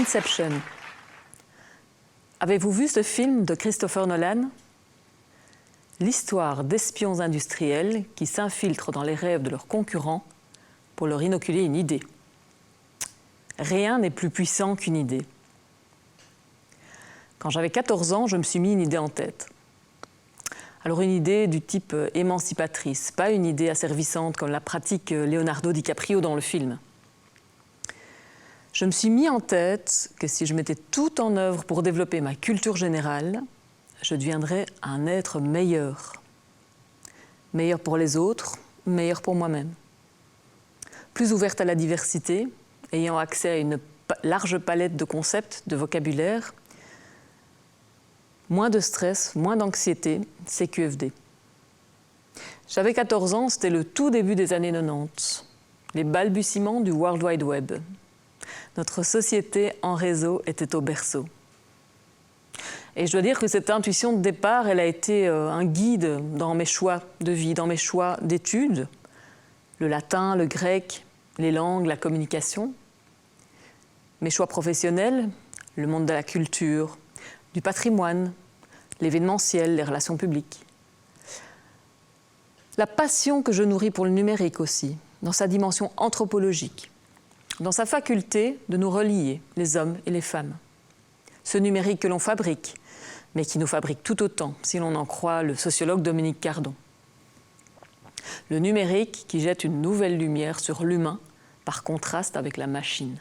Inception. Avez-vous vu ce film de Christopher Nolan? L'histoire d'espions industriels qui s'infiltrent dans les rêves de leurs concurrents pour leur inoculer une idée. Rien n'est plus puissant qu'une idée. Quand j'avais 14 ans, je me suis mis une idée en tête. Alors une idée du type émancipatrice, pas une idée asservissante comme la pratique Leonardo DiCaprio dans le film. Je me suis mis en tête que si je mettais tout en œuvre pour développer ma culture générale, je deviendrais un être meilleur. Meilleur pour les autres, meilleur pour moi-même. Plus ouverte à la diversité, ayant accès à une large palette de concepts, de vocabulaire, moins de stress, moins d'anxiété, CQFD. J'avais 14 ans, c'était le tout début des années 90, les balbutiements du World Wide Web. Notre société en réseau était au berceau. Et je dois dire que cette intuition de départ, elle a été un guide dans mes choix de vie, dans mes choix d'études, le latin, le grec, les langues, la communication. Mes choix professionnels, le monde de la culture, du patrimoine, l'événementiel, les relations publiques. La passion que je nourris pour le numérique aussi, dans sa dimension anthropologique, dans sa faculté de nous relier, les hommes et les femmes. Ce numérique que l'on fabrique, mais qui nous fabrique tout autant, si l'on en croit le sociologue Dominique Cardon. Le numérique qui jette une nouvelle lumière sur l'humain, par contraste avec la machine.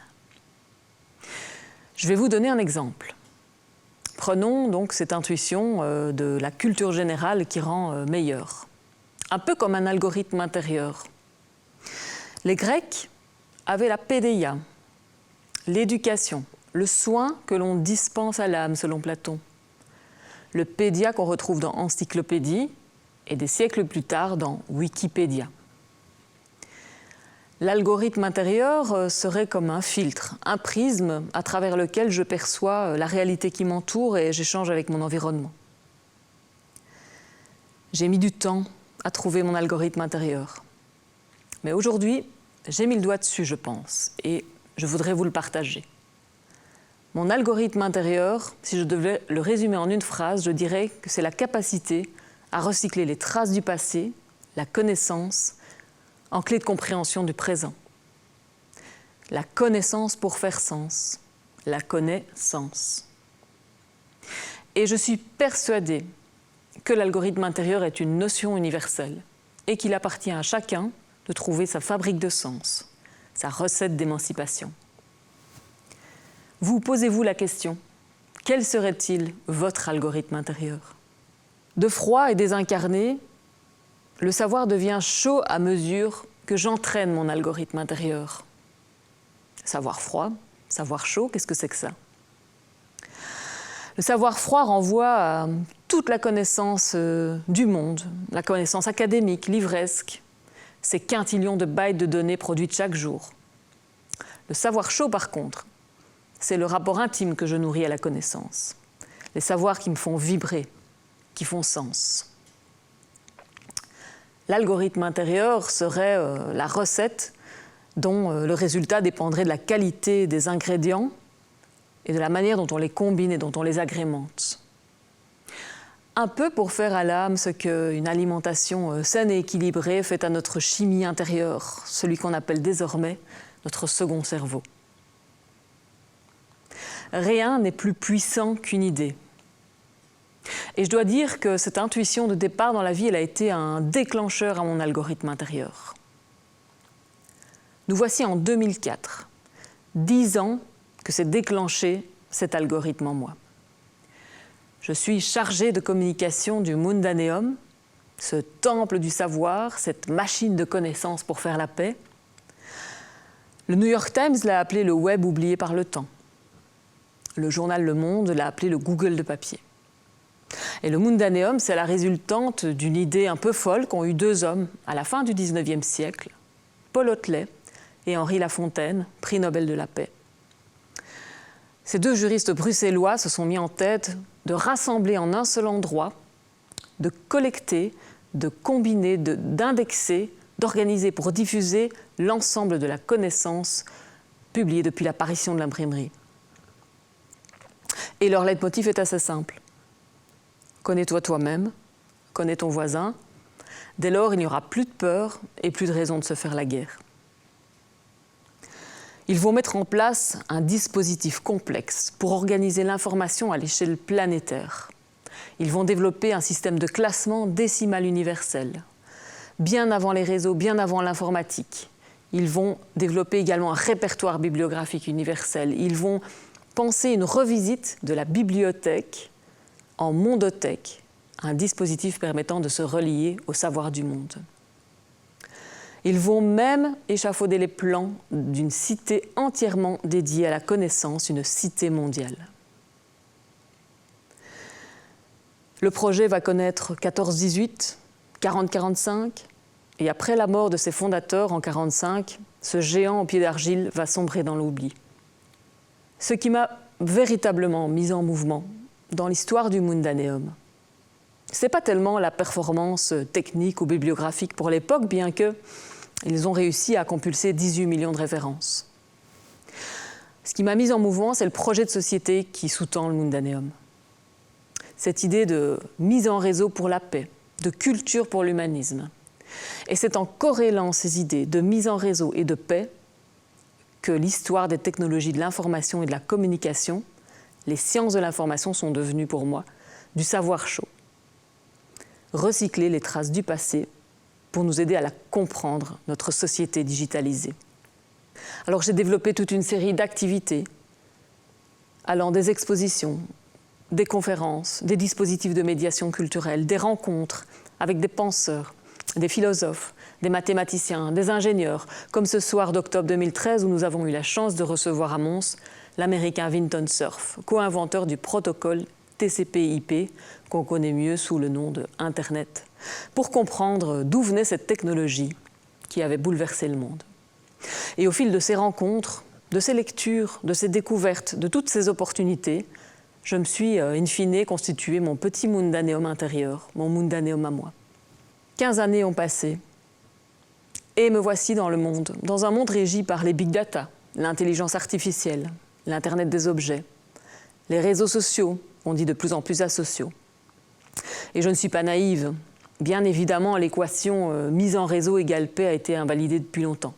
Je vais vous donner un exemple. Prenons donc cette intuition de la culture générale qui rend meilleure. Un peu comme un algorithme intérieur. Les Grecs avaient la pédéia, l'éducation, le soin que l'on dispense à l'âme selon Platon. Le pédia qu'on retrouve dans Encyclopédie et des siècles plus tard dans Wikipédia. L'algorithme intérieur serait comme un filtre, un prisme à travers lequel je perçois la réalité qui m'entoure et j'échange avec mon environnement. J'ai mis du temps à trouver mon algorithme intérieur. Mais aujourd'hui, j'ai mis le doigt dessus, je pense, et je voudrais vous le partager. Mon algorithme intérieur, si je devais le résumer en une phrase, je dirais que c'est la capacité à recycler les traces du passé, la connaissance, en clé de compréhension du présent. La connaissance pour faire sens, la connaissance. Et je suis persuadée que l'algorithme intérieur est une notion universelle et qu'il appartient à chacun de trouver sa fabrique de sens, sa recette d'émancipation. Vous posez-vous la question, quel serait-il votre algorithme intérieur? De froid et désincarné, le savoir devient chaud à mesure que j'entraîne mon algorithme intérieur. Savoir froid, savoir chaud, qu'est-ce que c'est que ça? Le savoir froid renvoie à toute la connaissance du monde, la connaissance académique, livresque, ces quintillions de bytes de données produites chaque jour. Le savoir chaud, par contre, c'est le rapport intime que je nourris à la connaissance. Les savoirs qui me font vibrer, qui font sens. L'algorithme intérieur serait la recette dont le résultat dépendrait de la qualité des ingrédients et de la manière dont on les combine et dont on les agrémente. Un peu pour faire à l'âme ce qu'une alimentation saine et équilibrée fait à notre chimie intérieure, celui qu'on appelle désormais notre second cerveau. Rien n'est plus puissant qu'une idée. Et je dois dire que cette intuition de départ dans la vie, elle a été un déclencheur à mon algorithme intérieur. Nous voici en 2004, 10 ans que s'est déclenché cet algorithme en moi. Je suis chargée de communication du Mundaneum, ce temple du savoir, cette machine de connaissances pour faire la paix. Le New York Times l'a appelé le web oublié par le temps. Le journal Le Monde l'a appelé le Google de papier. Et le Mundaneum, c'est la résultante d'une idée un peu folle qu'ont eu deux hommes à la fin du XIXe siècle, Paul Hotelet et Henri Lafontaine, prix Nobel de la paix. Ces deux juristes bruxellois se sont mis en tête de rassembler en un seul endroit, de collecter, de combiner, d'indexer, d'organiser pour diffuser l'ensemble de la connaissance publiée depuis l'apparition de l'imprimerie. Et leur leitmotiv est assez simple. Connais-toi toi-même, connais ton voisin. Dès lors, il n'y aura plus de peur et plus de raison de se faire la guerre. Ils vont mettre en place un dispositif complexe pour organiser l'information à l'échelle planétaire. Ils vont développer un système de classement décimal universel. Bien avant les réseaux, bien avant l'informatique. Ils vont développer également un répertoire bibliographique universel. Ils vont penser une revisite de la bibliothèque en mondothèque, un dispositif permettant de se relier au savoir du monde. Ils vont même échafauder les plans d'une cité entièrement dédiée à la connaissance, une cité mondiale. Le projet va connaître 14-18, 40-45, et après la mort de ses fondateurs en 45, ce géant au pied d'argile va sombrer dans l'oubli. Ce qui m'a véritablement mis en mouvement dans l'histoire du Mundaneum, ce n'est pas tellement la performance technique ou bibliographique pour l'époque, bien qu'ils ont réussi à compulser 18 millions de références. Ce qui m'a mis en mouvement, c'est le projet de société qui sous-tend le Mundaneum. Cette idée de mise en réseau pour la paix, de culture pour l'humanisme. Et c'est en corrélant ces idées de mise en réseau et de paix que l'histoire des technologies de l'information et de la communication, les sciences de l'information sont devenues pour moi du savoir chaud. Recycler les traces du passé pour nous aider à la comprendre, notre société digitalisée. Alors j'ai développé toute une série d'activités allant des expositions, des conférences, des dispositifs de médiation culturelle, des rencontres avec des penseurs, des philosophes, des mathématiciens, des ingénieurs, comme ce soir d'octobre 2013 où nous avons eu la chance de recevoir à Mons l'Américain Vinton Cerf, co-inventeur du protocole TCP/IP, qu'on connaît mieux sous le nom de Internet, pour comprendre d'où venait cette technologie qui avait bouleversé le monde. Et au fil de ces rencontres, de ces lectures, de ces découvertes, de toutes ces opportunités, je me suis, in fine, constitué mon petit Mundaneum intérieur, mon Mundaneum à moi. 15 années ont passé, et me voici dans le monde, dans un monde régi par les big data, l'intelligence artificielle, l'Internet des objets, les réseaux sociaux, on dit de plus en plus asociaux. Et je ne suis pas naïve. Bien évidemment, l'équation mise en réseau égale paix a été invalidée depuis longtemps.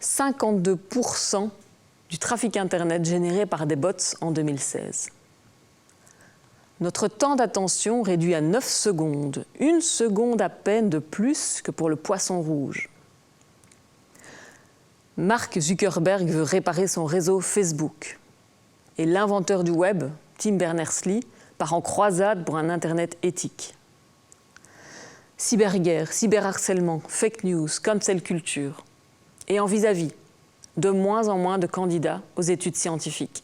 52% du trafic Internet généré par des bots en 2016. Notre temps d'attention réduit à 9 secondes, 1 seconde à peine de plus que pour le poisson rouge. Mark Zuckerberg veut réparer son réseau Facebook. Et l'inventeur du web, Tim Berners-Lee, part en croisade pour un Internet éthique. Cyberguerre, cyberharcèlement, fake news, cancel culture. Et en vis-à-vis, de moins en moins de candidats aux études scientifiques.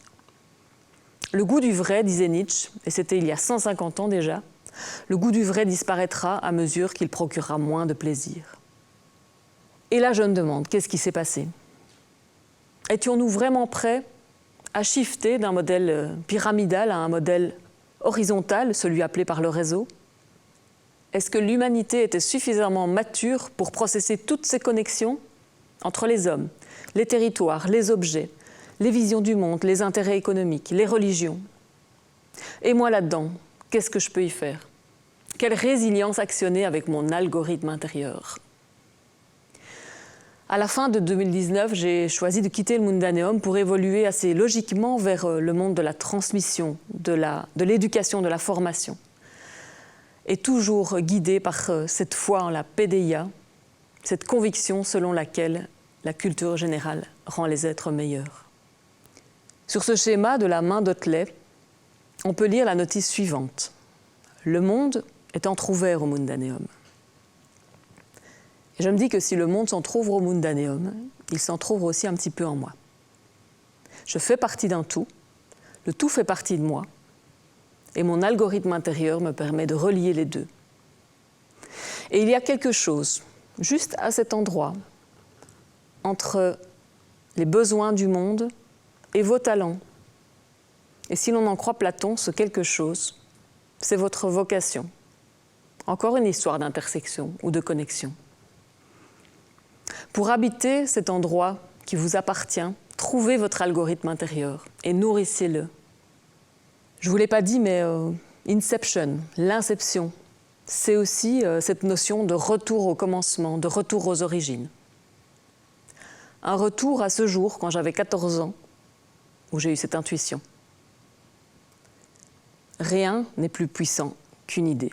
Le goût du vrai, disait Nietzsche, et c'était il y a 150 ans déjà, le goût du vrai disparaîtra à mesure qu'il procurera moins de plaisir. Et là, je me demande, qu'est-ce qui s'est passé? Étions-nous vraiment prêts à shifter d'un modèle pyramidal à un modèle horizontal, celui appelé par le réseau? Est-ce que l'humanité était suffisamment mature pour processer toutes ces connexions entre les hommes, les territoires, les objets, les visions du monde, les intérêts économiques, les religions? Et moi là-dedans, qu'est-ce que je peux y faire? Quelle résilience actionner avec mon algorithme intérieur? À la fin de 2019, j'ai choisi de quitter le Mundaneum pour évoluer assez logiquement vers le monde de la transmission, de l'éducation, de la formation. Et toujours guidé par cette foi en la PDIA, cette conviction selon laquelle la culture générale rend les êtres meilleurs. Sur ce schéma de la main d'Otley, on peut lire la notice suivante. Le monde est entrouvert au Mundaneum. Et je me dis que si le monde s'entrouvre au Mundaneum, il s'entrouvre aussi un petit peu en moi. Je fais partie d'un tout, le tout fait partie de moi, et mon algorithme intérieur me permet de relier les deux. Et il y a quelque chose, juste à cet endroit, entre les besoins du monde et vos talents. Et si l'on en croit Platon, ce quelque chose, c'est votre vocation. Encore une histoire d'intersection ou de connexion. Pour habiter cet endroit qui vous appartient, trouvez votre algorithme intérieur et nourrissez-le, Je ne vous l'ai pas dit, mais Inception, l'inception, c'est aussi cette notion de retour au commencement, de retour aux origines. Un retour à ce jour, quand j'avais 14 ans, où j'ai eu cette intuition. Rien n'est plus puissant qu'une idée.